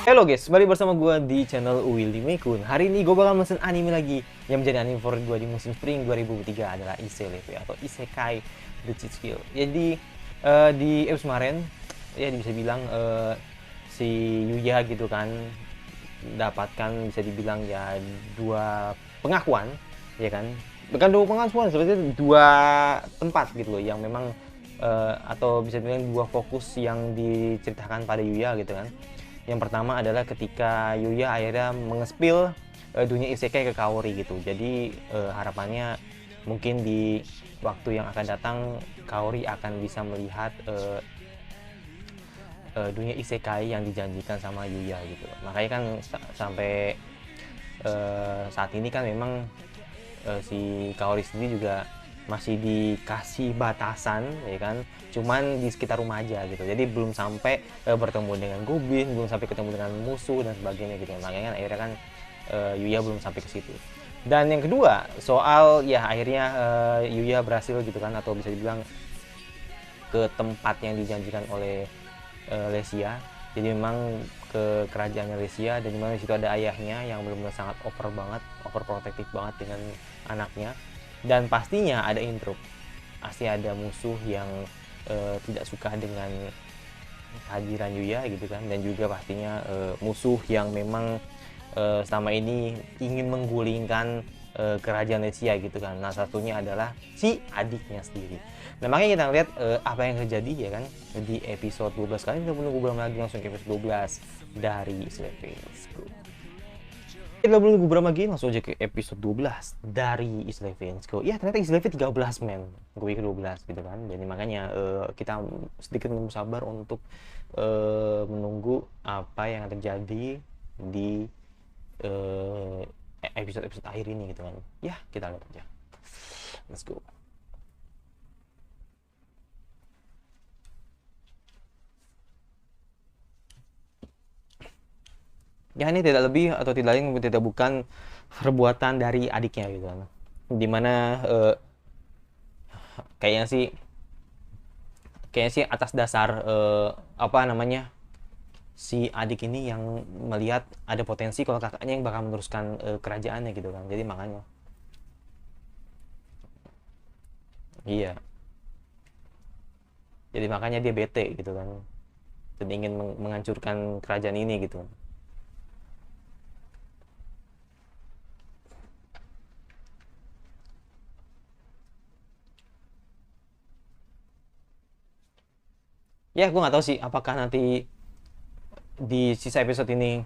Halo guys, kembali bersama gue di channel Willy Mekun. Hari ini gue bakal mesen anime lagi yang menjadi anime favorit gue di musim spring 2003 adalah Isekai atau Isekai The Cheat Skill. Jadi di episode kemarin ya bisa bilang si Yuya gitu kan dapatkan bisa dibilang ya dua pengakuan ya kan, bukan dua pengakuan sebenarnya dua tempat gitu loh yang memang atau bisa dibilang dua fokus yang diceritakan pada Yuya gitu kan. Yang pertama adalah ketika Yuya akhirnya mengespil dunia isekai ke Kaori gitu. Jadi harapannya mungkin di waktu yang akan datang Kaori akan bisa melihat dunia isekai yang dijanjikan sama Yuya gitu. Makanya kan sampai saat ini kan memang si Kaori sendiri juga masih dikasih batasan ya kan, cuman di sekitar rumah aja gitu, jadi belum sampai bertemu dengan goblin, belum sampai ketemu dengan musuh dan sebagainya gitu. Makanya kan akhirnya kan Yuya belum sampai ke situ. Dan yang kedua soal ya akhirnya Yuya berhasil gitu kan, atau bisa dibilang ke tempat yang dijanjikan oleh Lesia. Jadi memang ke kerajaan Lesia, dan dimana situ ada ayahnya yang benar-benar sangat overprotective banget dengan anaknya. Dan pastinya ada intro, pasti ada musuh yang tidak suka dengan kehadiran Yuya gitu kan, dan juga pastinya musuh yang memang selama ini ingin menggulingkan kerajaan Lesia gitu kan. Nah, satunya adalah si adiknya sendiri. Nah, makanya kita lihat apa yang terjadi ya kan di episode 12 kali. Kita menunggu berapa lagi, langsung ke episode 12 dari Slaves Group. Kita belum nunggu berapa lagi, langsung aja ke episode 12 dari Slaves Go. Ya ternyata Slaves 13 men, gue ke 12 gitu kan. Jadi makanya kita sedikit menunggu sabar untuk menunggu apa yang terjadi di episode-episode akhir ini gitu kan. Ya kita lihat aja, let's go. Ya ini tidak lebih atau tidak lain tidak bukan perbuatan dari adiknya gitu kan, dimana kayaknya sih atas dasar apa namanya, si adik ini yang melihat ada potensi kalau kakaknya yang bakal meneruskan kerajaannya gitu kan. Jadi makanya iya, jadi makanya dia bete gitu kan, dan ingin menghancurkan kerajaan ini gitu. Ya gue nggak tahu sih apakah nanti di sisa episode ini,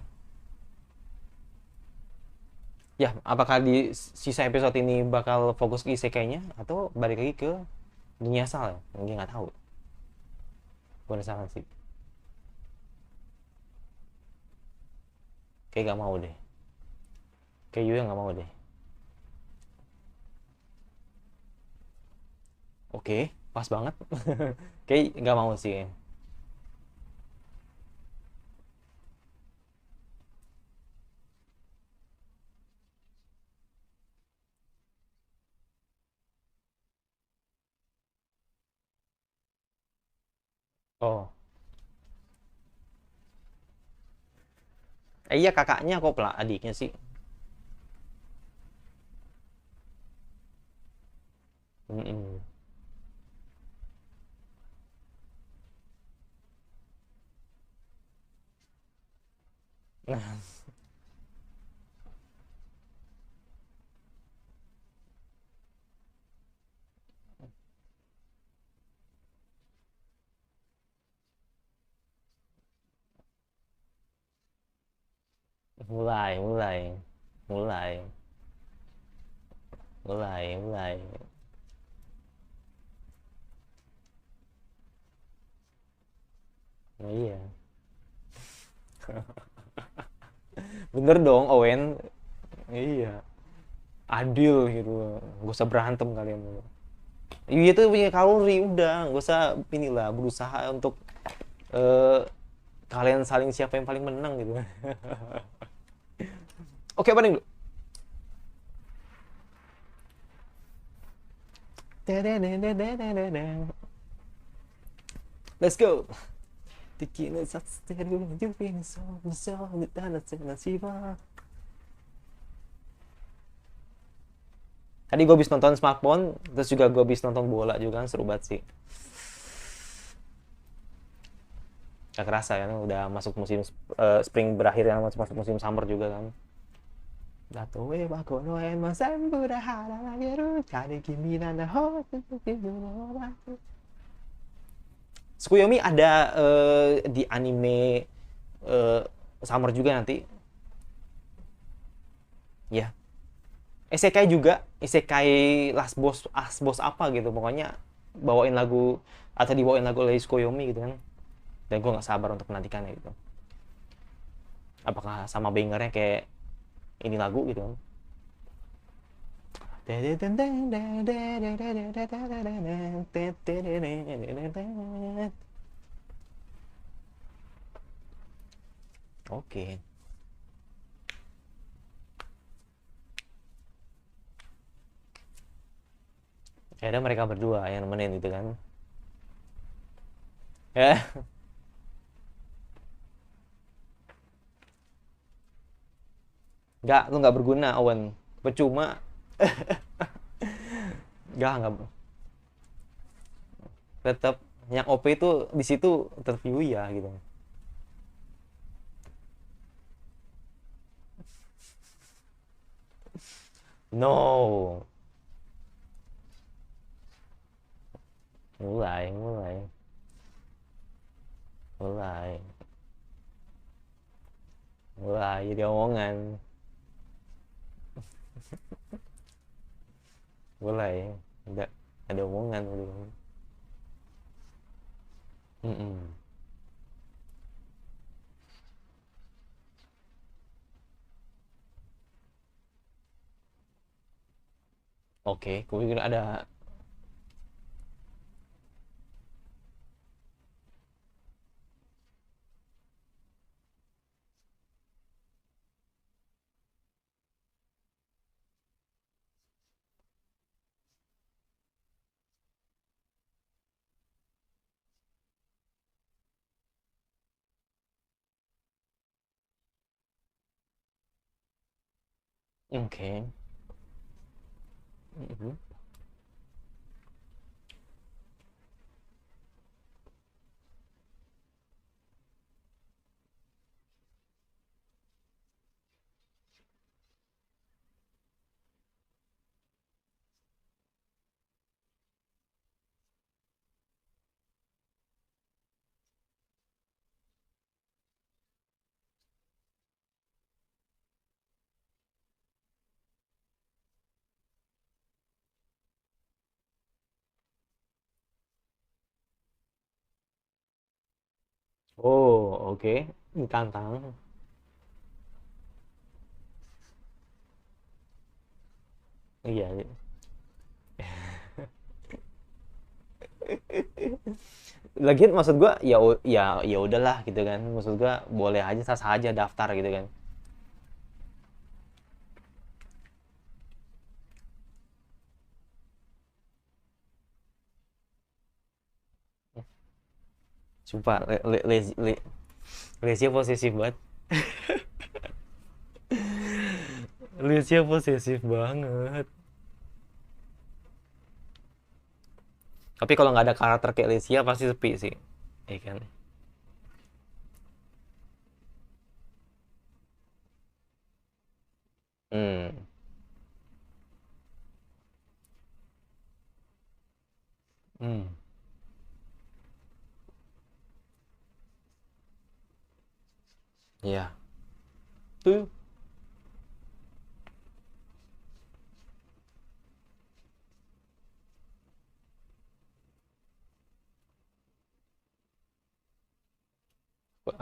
ya apakah di sisa episode ini bakal fokus ke isekainya atau balik lagi ke dunia asal ya, mungkin nggak tahu. Gue penasaran sih, kayak gak mau deh, kayak Yuya nggak mau deh. Oke, pas banget. Kayak nggak mau sih. Oh, iya kakaknya kok pelak adiknya sih. Mm-mm. Nah, mulai, mulai, mulai, mulai, mulai. Nah, iya, bener dong, Owen. Iya, adil gitu. Gak usah berantem kalian. Iya tuh punya kalori, udah gak usah inilah berusaha untuk eh, kalian saling siapa yang paling menang gitu. Oke, paling dulu. Let's go. 敵のさせてる指にそうそうでたらせなしば. Tadi gue habis nonton smartphone, terus juga gue habis nonton bola juga kan, seru banget sih. Gak kerasa kan, udah masuk musim spring berakhir kan, masuk musim summer juga kan. 例えばこの絵は全部で払える、誰君なのほう、 Tsukuyomi ada di anime summer juga nanti. Ya. Isekai juga, Isekai last boss apa gitu. Pokoknya bawain lagu atau dibawain lagu oleh Tsukuyomi gitu kan. Dan gue nggak sabar untuk menantikannya gitu. Apakah sama bangernya kayak ini lagu gitu kan. Oke. Ada mereka berdua yang nemenin gitu kan. Ya. Nggak, lu nggak berguna, Owen. Percuma. Nggak. Tetap yang OP itu di situ tetap ya gitu. No. Mulai, mulai. Mulai. Mulai jadi omongan. Mulai. Ada omongan udah. Mm-mm. Oke, gue pikir ada. Oke. Mhm. Oh, oke. Ditantang. Iya. Lagian maksud gua ya ya udahlah gitu kan. Maksud gua boleh aja sah sah aja daftar gitu kan. Sumpah Lesia posesif banget. Lesia posesif banget. Tapi kalau nggak ada karakter kayak Lesia pasti sepi sih. Iya kan? Hmm. Hmm. Iya. Tuh.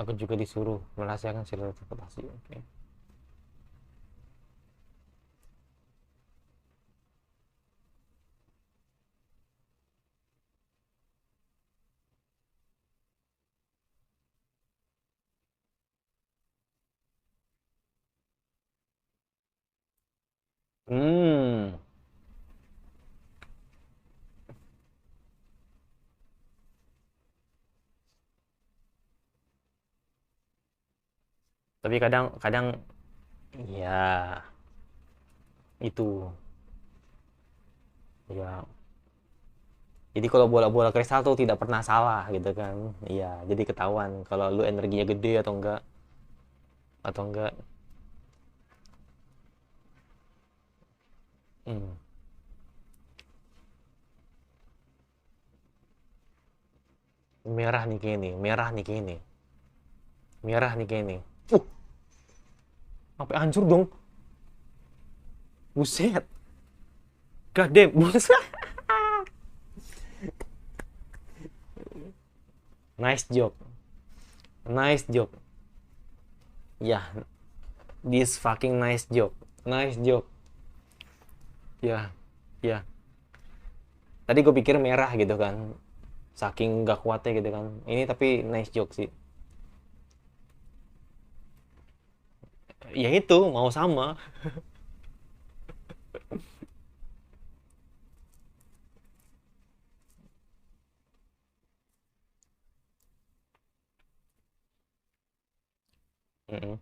Aku juga disuruh merahasiakan serial transportasi. Oke. Hmm. Tapi kadang-kadang ya itu ya. Jadi kalau bola-bola kristal tuh tidak pernah salah gitu kan. Iya, jadi ketahuan kalau lu energinya gede atau enggak. Hmm. Merah nih kayak ini, merah nih kayak ini, merah nih kayak ini. Sampai hancur dong. Buset. God damn, buset. Nice joke. Nice joke. Ya, yeah, this fucking nice joke. Nice joke. Ya, yeah, ya. Yeah. Tadi gue pikir merah gitu kan. Saking gak kuatnya gitu kan. Ini tapi nice joke sih. Ya itu, mau sama. Mm -mm.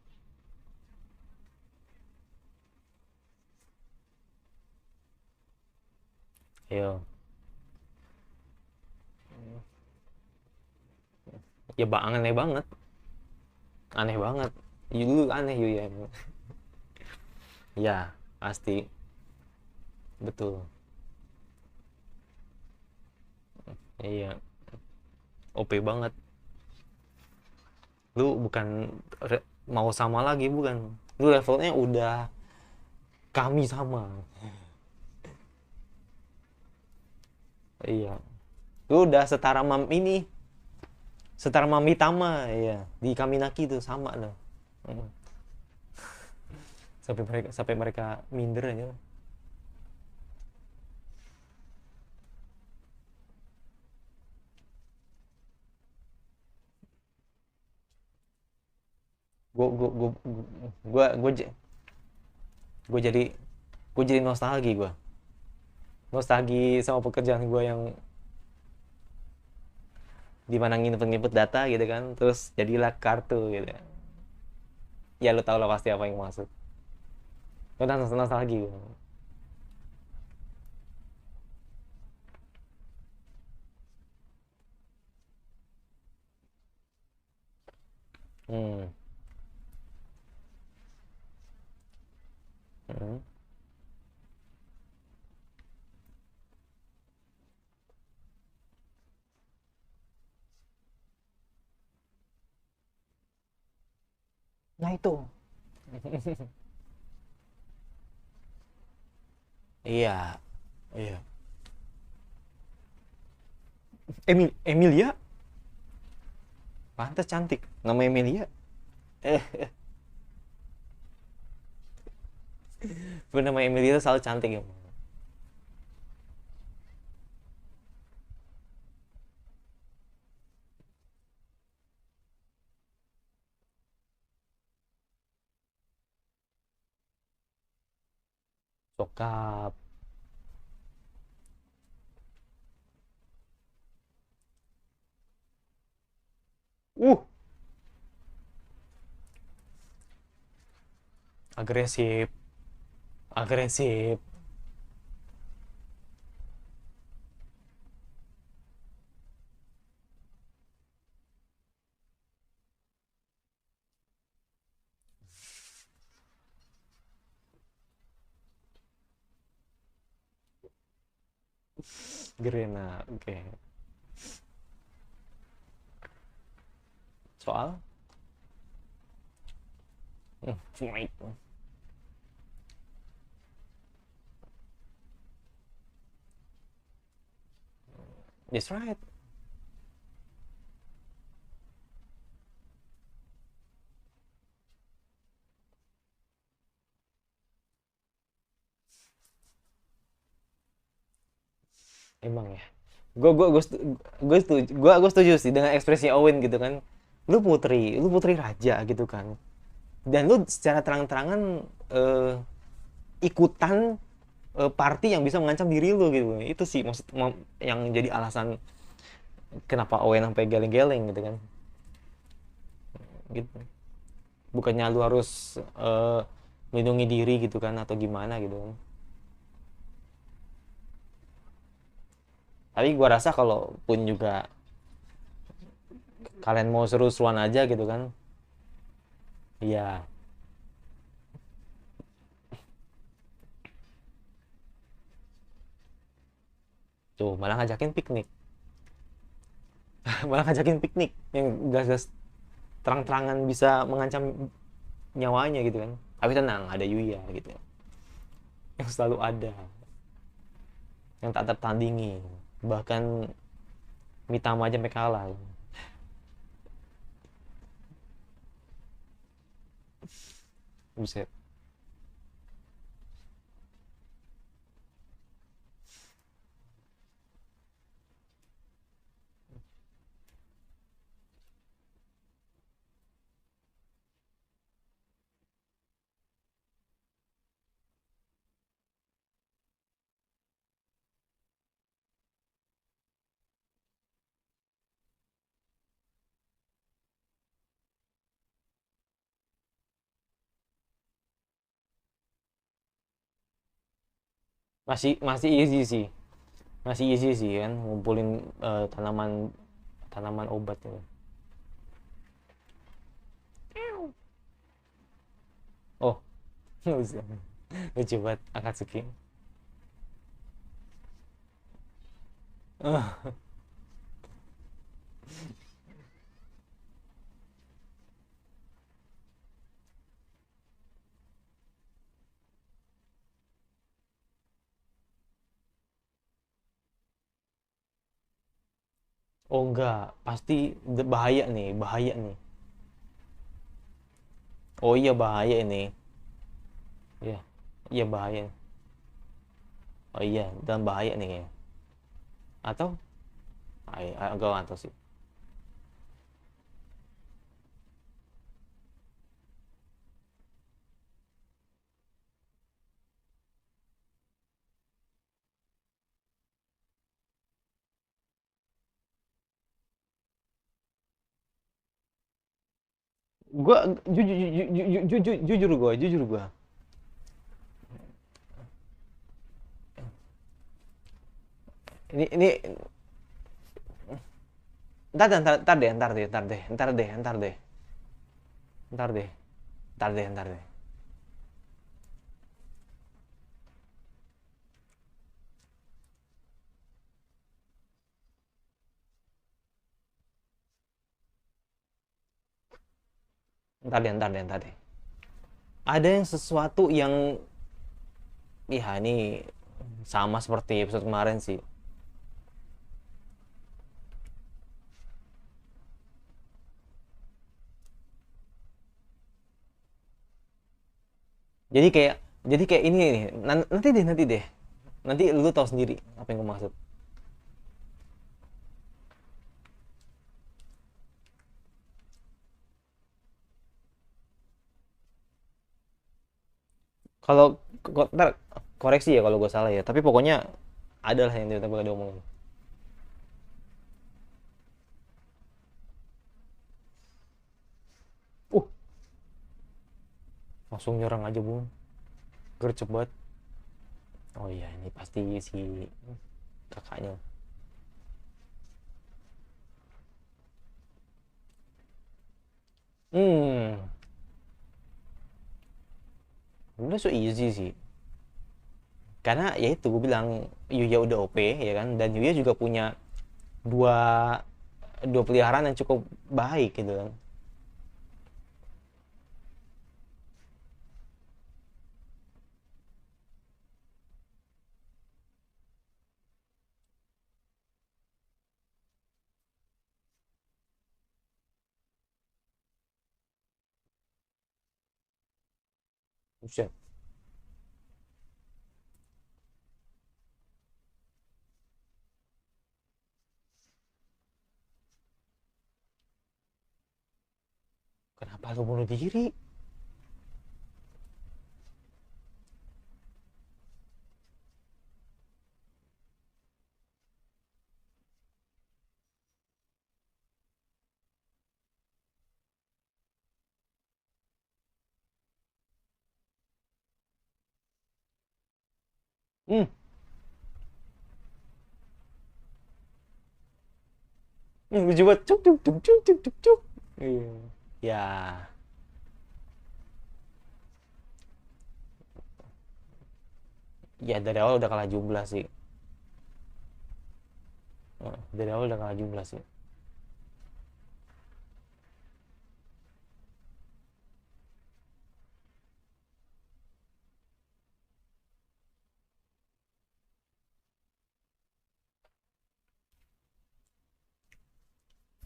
Yo. Ya bang, aneh banget. Aneh banget. Lu aneh Yu ya. Ya, pasti. Betul. Iya, OP banget. Lu bukan mau sama lagi, bukan. Lu levelnya udah kami sama. Iya. Lu udah setara ini, setara Mami Tama, iya. Di Kaminaki tuh sama loh. Mm. Sampai mereka minder aja. Gue gue gue gue gue gue jadi gue jadi nostalgi gue. Nostalgi sama pekerjaan gue yang dimana nginput data gitu kan, terus jadilah kartu gitu. Ya lu tau lah pasti apa yang maksud. Udah nostalgi gue. Hmm. Hmm. Nah itu. Iya, iya. Emilia, pantas cantik. Nama Emilia. Eh, nama Emilia itu selalu cantik ya. Sokap. Uh, agresif, agresif. Gerena, oke. Okay. Soal? Fight. That's right. Emang ya. Gue setuju sih dengan ekspresi Owen gitu kan. Lu putri raja gitu kan. Dan lu secara terang-terangan ikutan party yang bisa mengancam diri lu gitu. Itu sih maksud yang jadi alasan kenapa Owen sampai geleng-geleng gitu kan. Gitu. bukannya lu harus melindungi diri gitu kan atau gimana gitu kan. Tapi gua rasa kalau pun juga kalian mau seru-seruan aja gitu kan, iya tuh malah ngajakin piknik. Malah ngajakin piknik yang gas-gas terang-terangan bisa mengancam nyawanya gitu kan. Tapi tenang, ada Yuya gitu yang selalu ada, yang tak tertandingi, bahkan Mitama aja sampai kalah. Buset. Masih masih easy sih, masih easy sih kan ngumpulin tanaman tanaman obat gitu. Oh, nggak usah. Lucu banget Akatsuki. Oh enggak, pasti bahaya nih, bahaya nih. Oh iya bahaya ini. Iya, iya bahaya. Oh iya, dan bahaya nih kayaknya. Atau, enggak nggak tahu sih. Gua jujur gua. Ini ntar deh, ntar deh, ntar deh. Ntar deh. Ada yang sesuatu yang, ya ini sama seperti episode kemarin sih. Jadi kayak, jadi kayak ini nih. Nanti deh. Nanti lu tahu sendiri apa yang gue maksud. Kalau ntar koreksi ya kalau gue salah ya. Tapi pokoknya adalah yang tiba-tiba ada omongin. Uh, langsung nyerang aja bung. Gercep banget. Oh iya, ini pasti si kakaknya. Hmm, udah so easy sih. Karena ya itu gue bilang Yuya udah OP ya kan, dan Yuya juga punya dua dua peliharaan yang cukup baik gitu kan. Buset, kenapa lu bunuh diri? Hmm. Lucu banget. Cuk cuk cuk cuk cuk cuk cuk. Iya. Ya. Ya dari awal udah kalah jumlah sih. Dari awal udah kalah jumlah sih.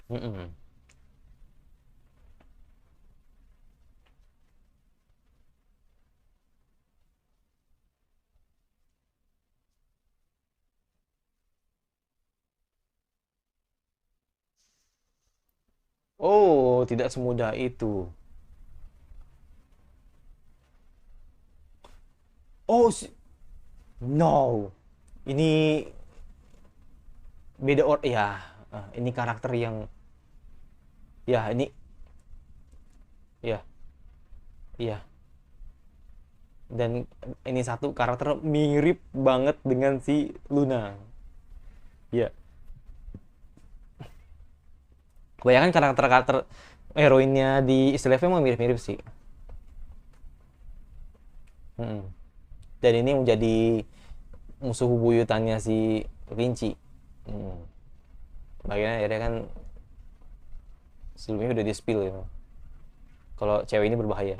Mm-mm. Oh, tidak semudah itu. Oh, no. Ini beda ya. Ini karakter yang ya ini ya ya dan ini satu karakter mirip banget dengan si Luna. Ya, kebanyakan karakter-karakter heroinnya di Istilahnya emang mirip-mirip sih. Mm. Dan ini menjadi musuh buyutannya si Vinci. Mm. Bagian akhirnya kan sebelumnya udah di spill ya. Kalau cewek ini berbahaya.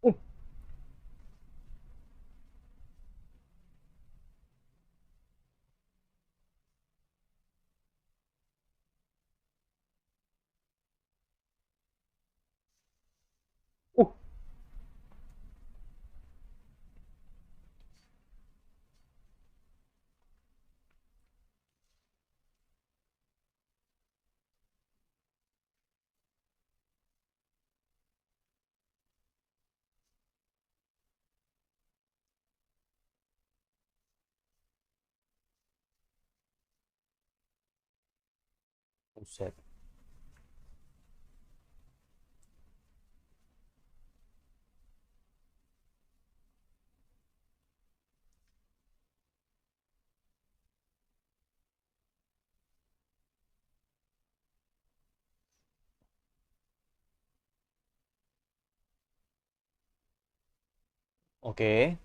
Uh, uh, Buset. Oke.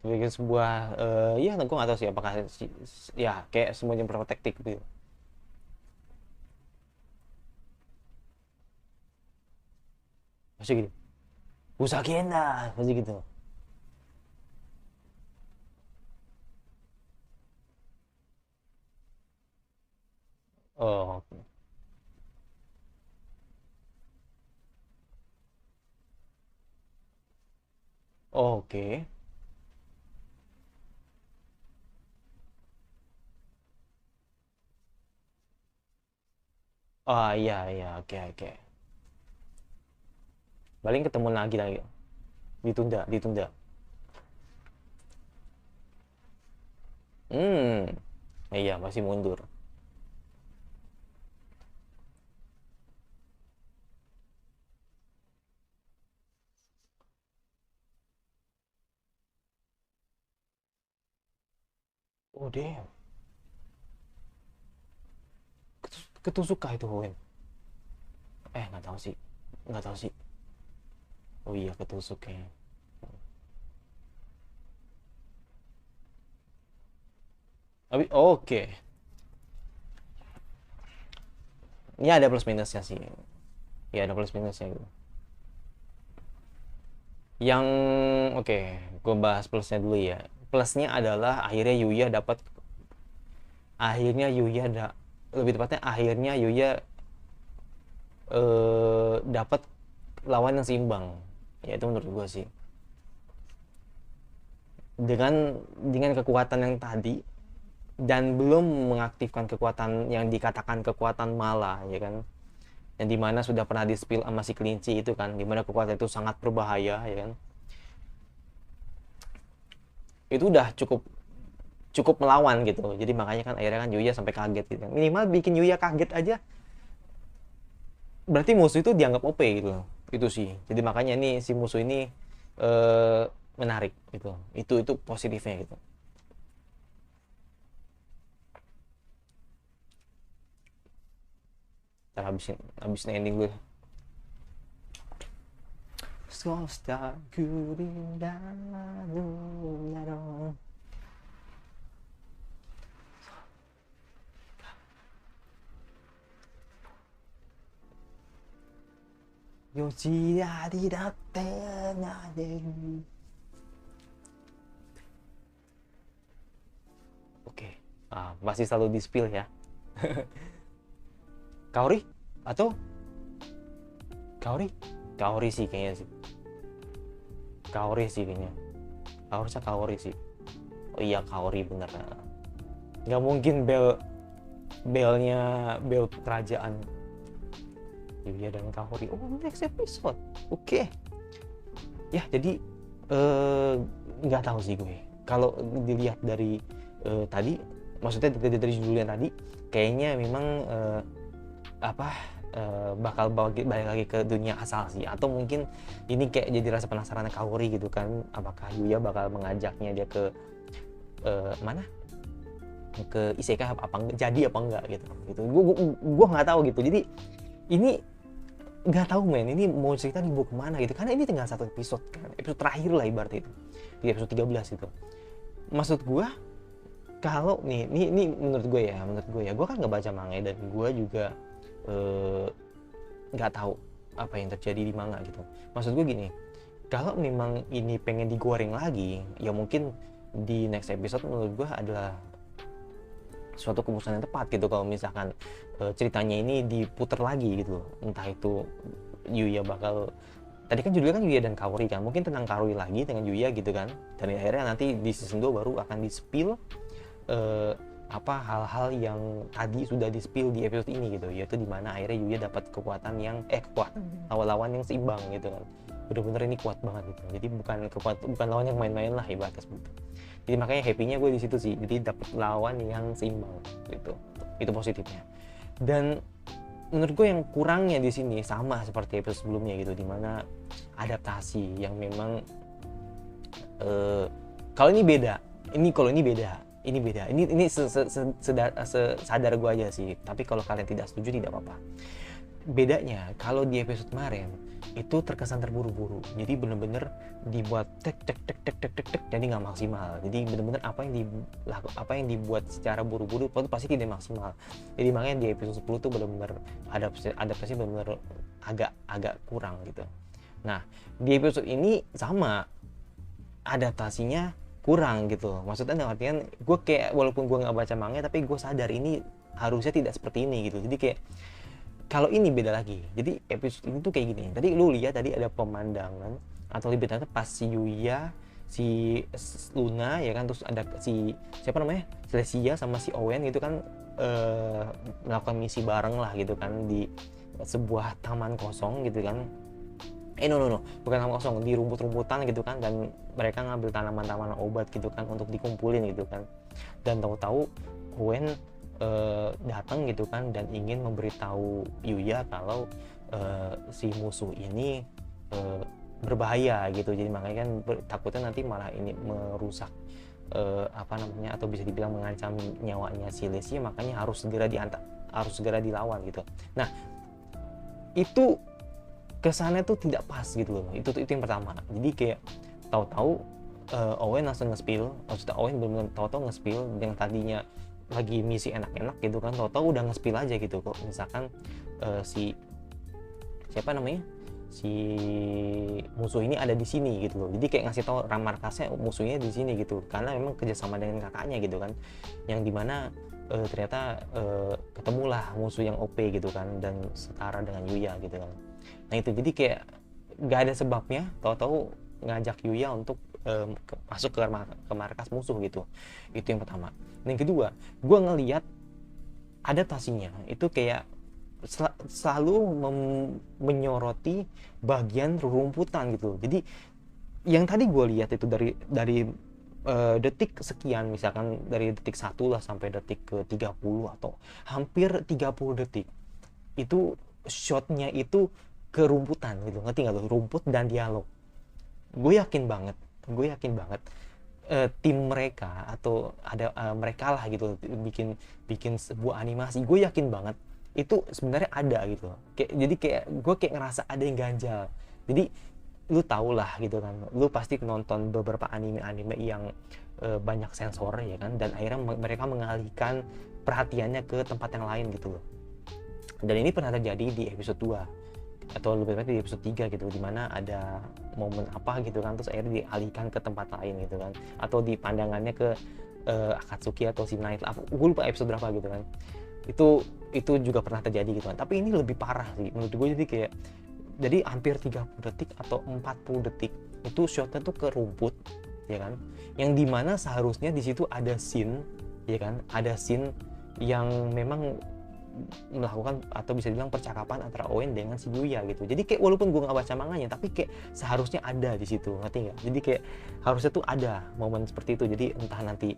Bikin sebuah ya gue nggak tahu sih apakah ya kayak semuanya protektif gitu. Masih gitu. Usagenda masih gitu. Oh, oke. Oh iya iya oke oke. Paling ketemu lagi lagi. Ditunda ditunda. Hmm. Iya masih mundur. Oh damn. Ketusuk kah itu Hoen? Nggak tahu sih. Nggak tahu sih. Oh iya ketusuk kayaknya. Tapi oke. Ini ada plus minusnya sih. Ya ada plus minusnya gitu. Yang oke, gue bahas plusnya dulu ya. Plusnya adalah akhirnya Yuya ada lebih tepatnya akhirnya Yuya dapat lawan yang seimbang. Ya itu menurut gue sih. Dengan kekuatan yang tadi dan belum mengaktifkan kekuatan yang dikatakan kekuatan malah ya kan, yang dimana sudah pernah di spill sama si kelinci itu kan, dimana kekuatan itu sangat berbahaya ya kan, itu udah cukup cukup melawan gitu. Jadi makanya kan akhirnya kan Yuya sampai kaget gitu. Minimal bikin Yuya kaget aja berarti musuh itu dianggap OP gitu loh. Itu sih. Jadi makanya ini si musuh ini menarik gitu. Itu positifnya gitu. Ntar habisin ending gue. Sosta gurindaru naro. Yoshida datenya deru. Oke. Masih selalu di spill ya. Kaori atau Kaori sih kayaknya sih. Kaori sih kayaknya. Harusnya Kaori sih. Oh iya Kaori bener. Nggak mungkin belnya bel kerajaan Yuya dan Kaori. Oh next episode. Oke. Ya jadi nggak tahu sih gue. Kalau dilihat dari tadi, maksudnya dari judulnya tadi, kayaknya memang bakal balik lagi ke dunia asal sih, atau mungkin ini kayak jadi rasa penasaran Kaori gitu kan, apakah Yuya bakal mengajaknya dia ke mana, ke isekai apa enggak, jadi apa enggak gitu. Gue nggak tahu gitu. Jadi ini nggak tahu men, ini mau cerita dibawa kemana gitu, karena ini tinggal satu episode kan, episode terakhir lah ibarat itu, di episode 13 itu. Maksud gue kalau nih ini menurut gue ya gue kan nggak baca manga dan gue juga nggak tahu apa yang terjadi di manga gitu. Maksud gue gini, kalau memang ini pengen digoreng lagi, ya mungkin di next episode menurut gue adalah suatu keputusan yang tepat gitu kalau misalkan ceritanya ini diputer lagi gitu. Entah itu Yuya bakal, tadi kan judulnya kan Yuya dan Kaori kan, mungkin tentang Kaori lagi dengan Yuya gitu kan, dan akhirnya nanti di season 2 baru akan di-spill hal-hal yang tadi sudah di-spill di episode ini gitu, yaitu dimana akhirnya Yuya dapat kekuatan yang lawan-lawan yang seimbang gitu kan. Bener-bener ini kuat banget gitu. Jadi bukan lawan yang main-main lah ibaratnya seperti. Jadi makanya happy-nya gue di situ sih. Jadi dapat lawan yang seimbang gitu. Itu positifnya. Dan menurut gue yang kurangnya di sini sama seperti episode sebelumnya gitu, dimana adaptasi yang memang kalau ini beda. Ini sadar gue aja sih. Tapi kalau kalian tidak setuju tidak apa-apa. Bedanya kalau di episode kemarin itu terkesan terburu-buru, jadi bener-bener dibuat tek jadi nggak maksimal. Jadi bener-bener apa yang dibuat secara buru-buru itu pasti tidak maksimal. Jadi makanya di episode 10 tuh bener-bener adaptasi bener-bener agak kurang gitu. Nah di episode ini sama, adaptasinya kurang gitu. Maksudnya dalam artian gue kayak walaupun gue nggak baca manga tapi gue sadar ini harusnya tidak seperti ini gitu. Jadi kayak kalau ini beda lagi. Jadi episode ini tuh kayak gini. Tadi lu lihat tadi ada pemandangan atau lebih tepatnya pas si Yuya, si Luna ya kan, terus ada si siapa namanya? Celestia sama si Owen gitu kan melakukan misi bareng lah gitu kan di sebuah taman kosong gitu kan. No, bukan taman kosong, di rumput-rumputan gitu kan, dan mereka ngambil tanaman-tanaman obat gitu kan untuk dikumpulin gitu kan. Dan tahu-tahu Owen datang gitu kan dan ingin memberitahu Yuya kalau si musuh ini berbahaya gitu. Jadi makanya kan takutnya nanti malah ini merusak atau bisa dibilang mengancam nyawanya si Leslie, makanya harus segera dilawan gitu. Nah itu kesannya tuh tidak pas gitu loh. Itu yang pertama. Jadi kayak tahu-tahu Owen langsung nge-spill, maksudnya Owen benar-benar tahu-tahu nge-spill yang tadinya lagi misi enak-enak gitu kan, tahu-tahu udah nge-spill aja gitu kok. Misalkan si musuh ini ada di sini gitu loh. Jadi kayak ngasih tahu markasnya musuhnya di sini gitu, karena memang kerjasama dengan kakaknya gitu kan, yang dimana ternyata ketemulah musuh yang OP gitu kan dan setara dengan Yuya gitu kan. Nah itu jadi kayak nggak ada sebabnya tahu-tahu ngajak Yuya untuk masuk ke markas musuh gitu. Itu yang pertama. Dan yang kedua, gue ngelihat adaptasinya itu kayak selalu menyoroti bagian rerumputan gitu. Jadi yang tadi gue lihat itu dari detik sekian, misalkan dari detik 1 lah sampai detik ke 30 atau hampir 30 detik itu shotnya itu kerumputan gitu, ngerti nggak tuh, rumput dan dialog. Gue yakin banget tim mereka atau ada mereka lah gitu bikin bikin sebuah animasi, gue yakin banget itu sebenarnya ada gitu. Jadi kayak gue kayak ngerasa ada yang ganjal. Jadi lu tau lah gitu kan, lu pasti nonton beberapa anime-anime yang banyak sensor ya kan, dan akhirnya mereka mengalihkan perhatiannya ke tempat yang lain gitu loh. Dan ini pernah terjadi di episode 2 atau lebih tepatnya di episode 3 gitu, dimana ada momen apa gitu kan, terus akhirnya dialihkan ke tempat lain gitu kan, atau di pandangannya ke Akatsuki atau si Night, gue lupa episode berapa gitu kan. Itu juga pernah terjadi gitu kan, tapi ini lebih parah sih menurut gue. Jadi hampir 30 detik atau 40 detik itu shotnya tuh ke rumput ya kan, yang dimana seharusnya di situ ada scene ya kan, ada scene yang memang melakukan atau bisa dibilang percakapan antara Owen dengan si Yuya gitu. Jadi kayak walaupun gue nggak baca manganya, tapi kayak seharusnya ada di situ, ngerti nggak? Jadi kayak harusnya tuh ada momen seperti itu. Jadi entah nanti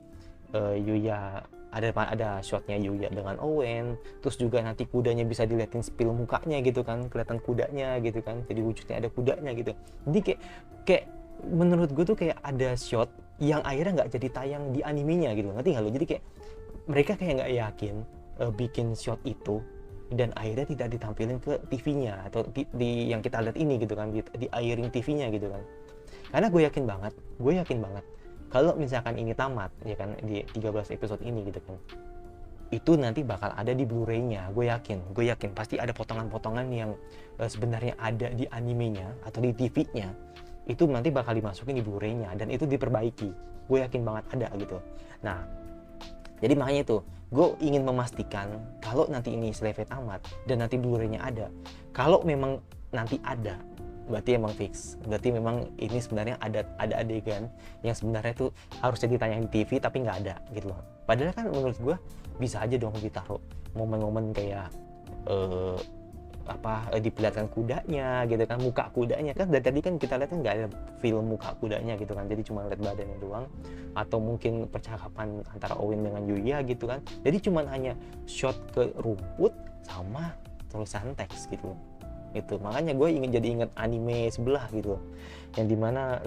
Yuya ada shotnya Yuya dengan Owen, terus juga nanti kudanya bisa dilihatin spill mukanya gitu kan, kelihatan kudanya gitu kan, jadi wujudnya ada kudanya gitu. Jadi kayak menurut gue tuh kayak ada shot yang akhirnya nggak jadi tayang di animenya gitu, ngerti nggak lo? Jadi kayak mereka kayak nggak yakin bikin shot itu dan akhirnya tidak ditampilin ke TV-nya atau di yang kita lihat ini gitu kan, di airing TV-nya gitu kan. Karena gue yakin banget kalau misalkan ini tamat ya kan di 13 episode ini gitu kan, itu nanti bakal ada di Blu-ray-nya. Gue yakin pasti ada potongan-potongan yang sebenarnya ada di animenya atau di TV-nya, itu nanti bakal dimasukin di Blu-ray-nya dan itu diperbaiki. Gue yakin banget ada gitu. Nah, jadi makanya itu gue ingin memastikan kalau nanti ini Slave tamat dan nanti Blu-ray-nya ada. Kalau memang nanti ada, berarti emang fix. Berarti memang ini sebenarnya ada adegan yang sebenarnya tuh harusnya ditayang di TV tapi nggak ada gitu loh. Padahal kan menurut gue bisa aja dong ditaruh momen-momen kayak diperlihatkan kudanya gitu kan, muka kudanya kan. Dari tadi kan kita lihat kan nggak ada film muka kudanya gitu kan, jadi cuma lihat badannya doang, atau mungkin percakapan antara Owen dengan Yuya gitu kan. Jadi cuma hanya shot ke rumput sama tulisan teks gitu. Itu makanya gue inget anime sebelah gitu, yang dimana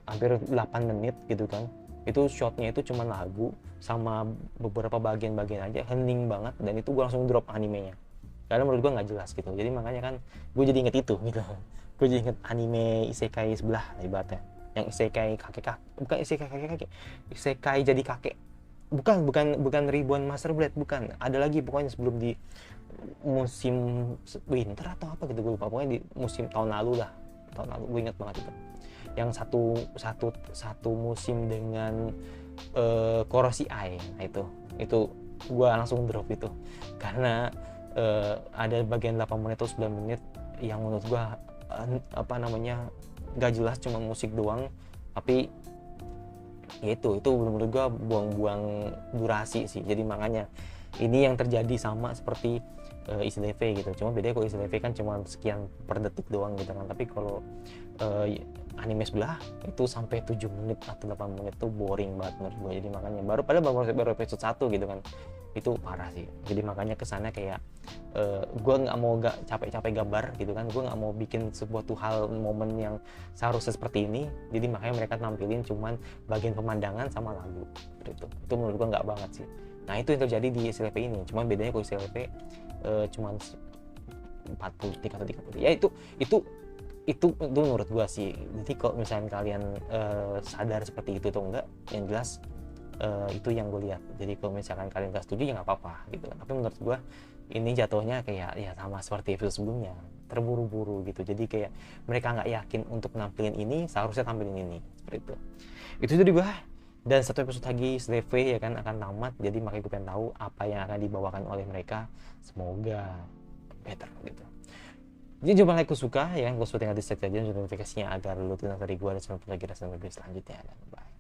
hampir 8 menit gitu kan, itu shotnya itu cuma lagu sama beberapa bagian-bagian aja, hening banget, dan itu gue langsung drop animenya karena menurut gue nggak jelas gitu. Jadi makanya kan gue jadi inget itu gitu, gue jadi inget anime isekai sebelah ibaratnya, yang isekai bukan isekai kakek, isekai jadi kakek, bukan Ribbon Master Blade, bukan, ada lagi pokoknya sebelum di musim winter atau apa gitu, gue lupa, pokoknya di musim tahun lalu gue inget banget itu, yang satu musim dengan Koroshi Ai. Nah itu gue langsung drop itu karena ada bagian 8 menit atau 9 menit yang menurut gue gak jelas, cuma musik doang, tapi ya itu menurut gue buang-buang durasi sih. Jadi makanya ini yang terjadi sama seperti ICDV gitu, cuma bedanya kalau ICDV kan cuma sekian per detik doang gitu kan, tapi kalau anime sebelah itu sampai 7 menit atau 8 menit tuh boring banget menurut gue. Jadi makanya baru episode 1 gitu kan, itu parah sih. Jadi makanya kesannya kayak gue nggak mau capek-capek gambar gitu kan, gue nggak mau bikin sebuah tuh hal momen yang seharusnya seperti ini, jadi makanya mereka tampilin cuman bagian pemandangan sama lagu itu menurut gue nggak banget sih. Nah itu yang terjadi di SLP ini, cuman bedanya kalau SLP cuman 40 detik atau 30 detik ya, itu menurut gue sih. Jadi kalau misalnya kalian sadar seperti itu atau enggak, yang jelas itu yang gue lihat. Jadi kalau misalkan kalian gak setuju ya nggak apa-apa gitu kan, tapi menurut gue ini jatuhnya kayak ya sama seperti episode sebelumnya, terburu-buru gitu. Jadi kayak mereka nggak yakin untuk nampilin ini, seharusnya tampilin ini seperti itu dari gue. Dan satu episode lagi Slave ya kan akan tamat, jadi makanya gue pengen tahu apa yang akan dibawakan oleh mereka, semoga better gitu. Jadi jumpa like, suka ya, gue suka tinggal di subscribe aja notifikasinya agar lu tidak dari gue dan sampai lagi rasa lebih selanjutnya, dan bye.